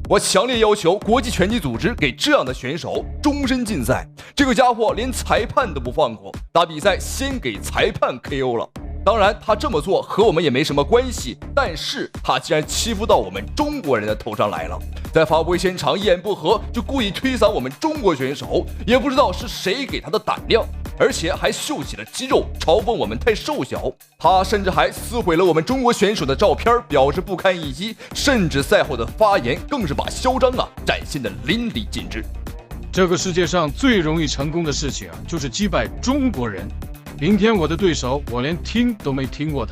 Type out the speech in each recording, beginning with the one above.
我强烈要求国际拳击组织给这样的选手终身禁赛。这个家伙连裁判都不放过，打比赛先给裁判 KO 了。当然，他这么做和我们也没什么关系，但是他竟然欺负到我们中国人的头上来了。在发布会现场一言不合就故意推搡我们中国选手，也不知道是谁给他的胆量，而且还秀起了肌肉，嘲讽我们太瘦小。他甚至还撕毁了我们中国选手的照片，表示不堪一击，甚至赛后的发言更是把嚣张展现得淋漓尽致。这个世界上最容易成功的事情就是击败中国人。明天我的对手，我连听都没听过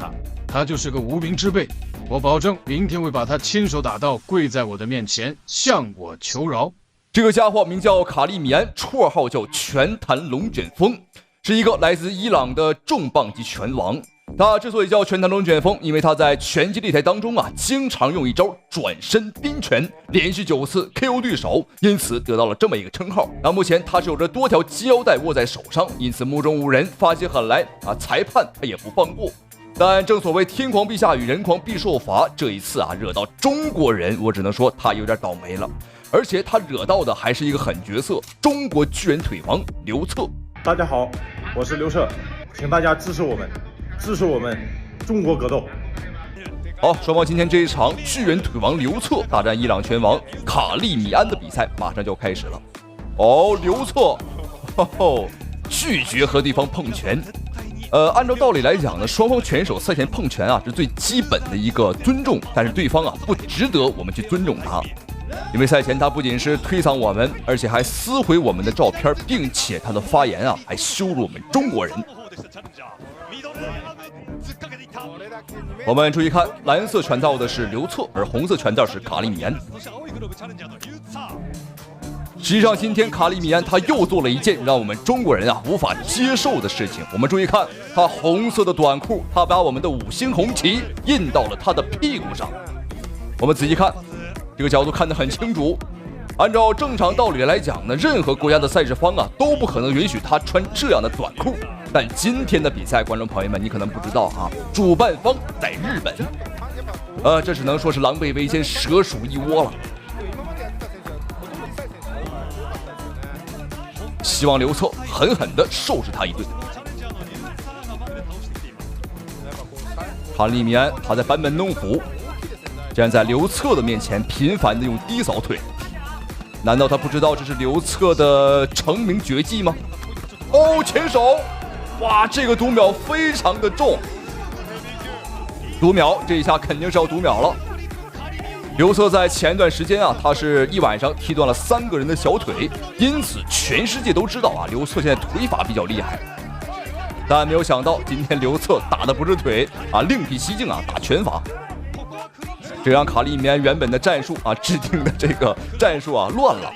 他就是个无名之辈。我保证，明天会把他亲手打到跪在我的面前，向我求饶。这个家伙名叫卡利米安，绰号叫拳坛龙卷风，是一个来自伊朗的重磅级拳王。他之所以叫拳坛龙卷风，因为他在拳击擂台当中经常用一招转身宾拳，连续9次 KO 对手，因此得到了这么一个称号。目前他是有着多条金腰带握在手上，因此目中无人，发起狠来裁判他也不放过。但正所谓天狂必下雨，人狂必受罚，这一次惹到中国人，我只能说他有点倒霉了。而且他惹到的还是一个狠角色，中国巨人腿王刘策。大家好，我是刘策，请大家支持我们中国格斗。好，双方今天这一场巨人腿王刘策大战伊朗拳王卡利米安的比赛马上就要开始了。刘策拒绝和对方碰拳。按照道理来讲呢，双方拳手赛前碰拳是最基本的一个尊重，但是对方不值得我们去尊重他，因为赛前他不仅是推搡我们，而且还撕毁我们的照片，并且他的发言还羞辱我们中国人。我们注意看，蓝色拳套的是刘策，而红色拳套是卡利米安。实际上，今天卡利米安他又做了一件让我们中国人无法接受的事情。我们注意看，他红色的短裤，他把我们的5星红旗印到了他的屁股上。我们仔细看，这个角度看得很清楚。按照正常道理来讲呢，任何国家的赛事方都不可能允许他穿这样的短裤。但今天的比赛，观众朋友们，你可能不知道主办方在日本，这只能说是狼狈为奸，蛇鼠一窝了。希望刘策狠狠地收拾他一顿。卡利米安他在班门弄斧，竟然在刘策的面前频繁地用低扫腿，难道他不知道这是刘策的成名绝技吗？前手，哇，这个读秒非常的重，读秒，这一下肯定是要读秒了。刘策在前段时间他是一晚上踢断了3个人的小腿，因此全世界都知道刘策现在腿法比较厉害。但没有想到，今天刘策打的不是腿另辟蹊径打拳法，这让卡利米安原本的战术制定的这个战术乱了。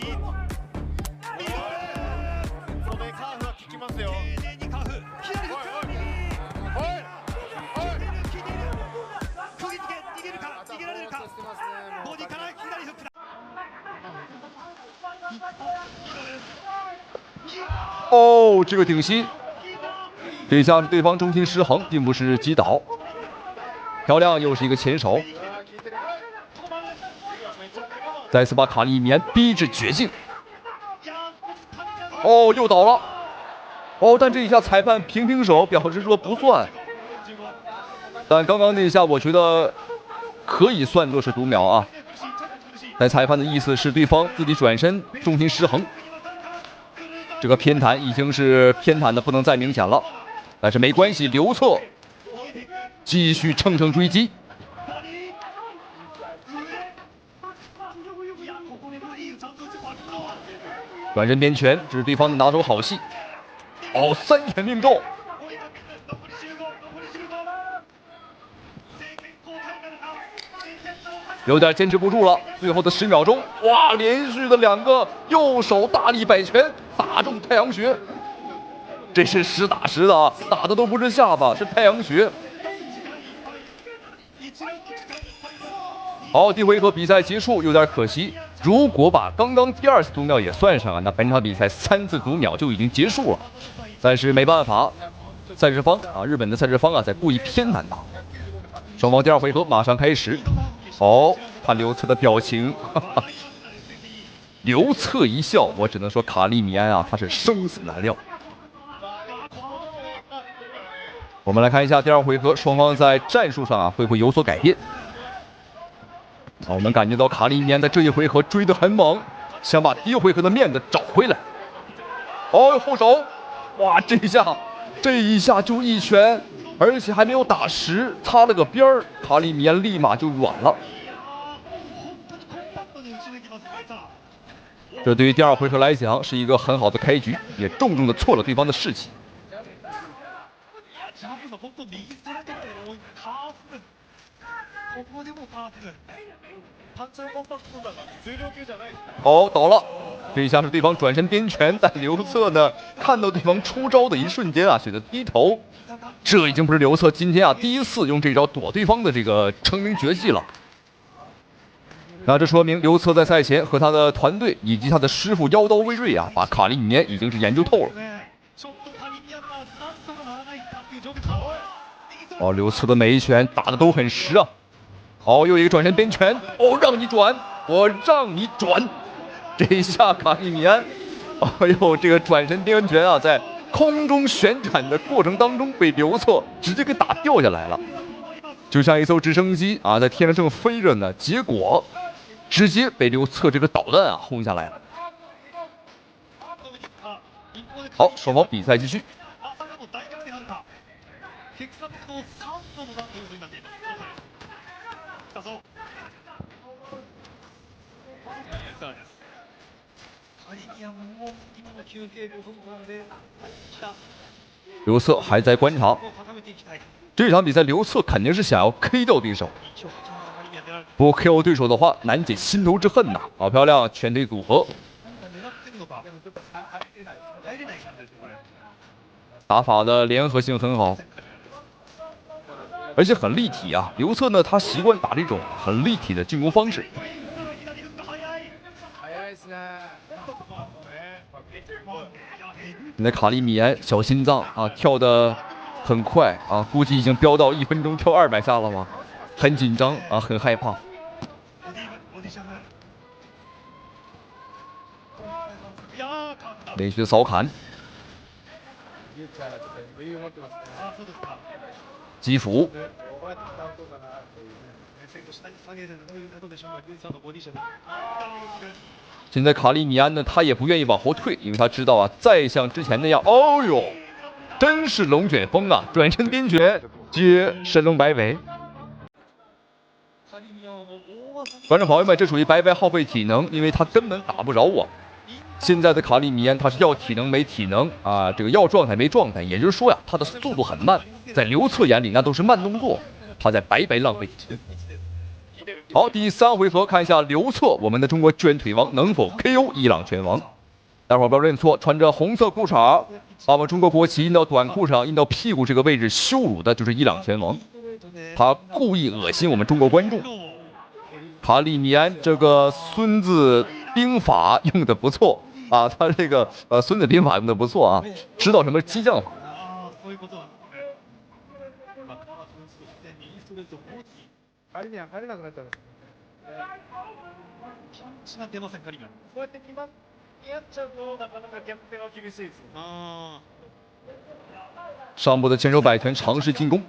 这个顶膝，这一下是对方重心失衡，并不是击倒。漂亮，又是一个前手，再次把卡利米安逼至绝境。又倒了。但这一下裁判平手，表示说不算。但刚刚那一下，我觉得可以算作是读秒但裁判的意思是对方自己转身，重心失衡。这个偏袒已经是偏袒的不能再明显了，但是没关系，刘策继续乘追击。转身边拳，这是对方的拿手好戏。3拳命中。有点坚持不住了，最后的10秒钟，哇，连续的2个右手大力摆拳打中太阳穴，这是实打实的打的都不是下巴，是太阳穴。好，第一回合比赛结束，有点可惜。如果把刚刚第2次读秒也算上那本场比赛3次读秒就已经结束了。但是没办法，赛事方日本的赛事方在故意偏袒他。双方第2回合马上开始。哦，看刘策的表情，哈哈。刘策一笑，我只能说卡利米安啊，他是生死难料。我们来看一下第二回合，双方在战术上啊会不会有所改变？我们感觉到卡利米安在这一回合追得很猛，想把第一回合的面子找回来。哦，后手，哇，这一下就一拳，而且还没有打实，擦了个边儿，卡利米安立马就软了。这对于第二回合来讲是一个很好的开局，也重重的挫了对方的士气。哦，倒了，这一下是对方转身边拳，但刘策呢看到对方出招的一瞬间啊，选择低头。这已经不是刘策今天啊第一次用这招躲对方的这个成名绝技了。那这说明刘策在赛前和他的团队以及他的师傅妖刀威锐啊，把卡利米安已经是研究透了。哦，刘策的每一拳打的都很实啊。哦，又一个转身边拳，哦，让你转，我让你转。这一下卡利米安，哎呦，这个转身边拳啊，在空中旋转的过程当中被刘策直接给打掉下来了，就像一艘直升机啊，在天上正飞着呢，结果直接被刘策这个导弹啊轰下来了。好，双方比赛继续。刘策还在观察这场比赛，刘策肯定是想要 K 掉对手，不 KO 对手的话，难解心头之恨呐！好漂亮，拳腿组合，打法的联合性很好，而且很立体啊。刘策呢，他习惯打这种很立体的进攻方式。现在卡利米安小心脏啊，跳得很快啊，估计已经飙到1分钟跳200下了吗？很紧张啊，很害怕。连续扫砍，击斧。现在卡利米安呢，他也不愿意往后退，因为他知道啊，再像之前那样，哦呦，真是龙卷风啊！转身边拳接神龙摆尾。观众朋友们，这属于白白耗费体能，因为他根本打不着我。现在的卡利米安，他是要体能没体能啊，这个要状态没状态，也就是说呀，他的速度很慢，在刘策眼里那都是慢动作，他在白白浪费体能。好，第3回合，看一下刘策，我们的中国卷腿王能否 KO 伊朗拳王？待会儿不要认错，穿着红色裤衩，把我们中国国旗印到短裤上，印到屁股这个位置，羞辱的就是伊朗拳王。他故意恶心我们中国观众。卡利米安这个孙子兵法用的不错啊，他这个孙子兵法用的不错啊，知道什么激将法。上部的前手摆拳尝试进攻。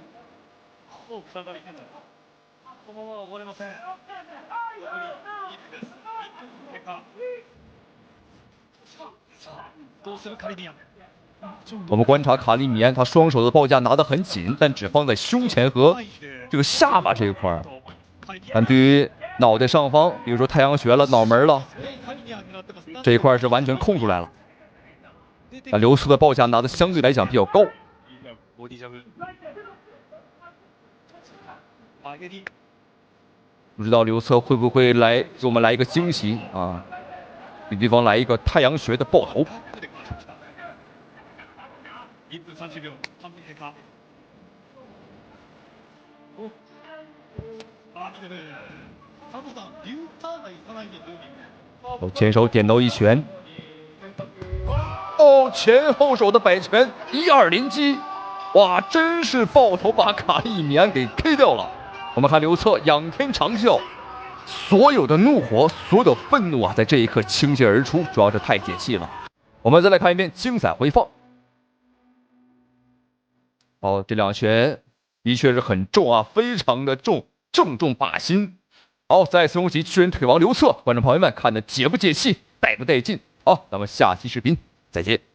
我们观察卡利米安，他双手的报价拿得很紧，但只放在胸前和这个下巴这一块。但对于脑袋上方，比如说太阳穴了、脑门了，这一块是完全空出来了。但刘策的报价拿的相对来讲比较高。不知道刘策会不会来给我们来一个惊喜啊？给对方来一个太阳穴的爆头。前手点到一拳，哦，前后手的摆拳1-2连击，哇，真是爆头把卡利米安给 K 掉了。我们看刘策仰天长啸，所有的怒火，所有的愤怒啊，在这一刻倾泻而出，主要是太解气了。我们再来看一遍精彩回放。哦，这两拳的确是很重啊，非常的重，正中靶心。好，再次恭喜巨人腿王刘策，观众朋友们看的解不解气，带不带劲？好，咱们下期视频再见。